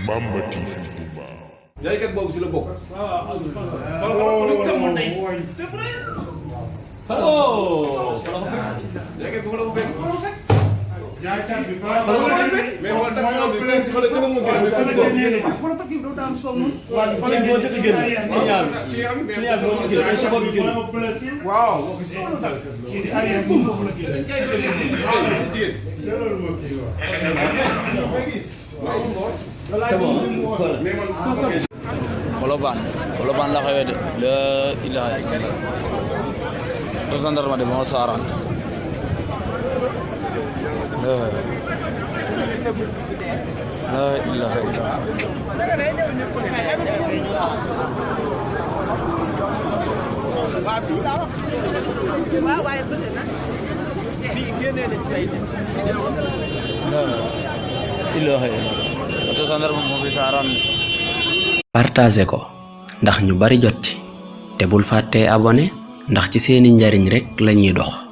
BAMBA TV TOUBA. jaaykat boobu si la bokk. C'est vrai. Oh. jaaykat bu ma la ko fekk. jaaykat bi fa la ko fekk. mais wala tax na bi fa la jëloon mu gën a def. fa la takk yi doo daan si kaw noonu. waaw fa la moo jëkk a génn. client bi moo jëkk a génn ay chauffeur bi génn. waaw. kii di arrière moom foofu la kii. c'est bon. kolabann la xewee de la ilaha illallah do gendarme de moo saaraan la ilaha illallah do gendarme moo fi saaraan. partagé ko ndax ñu bari jot ci te bul fàtte abonné ndax ci seeni njariñ rek lañuy dox.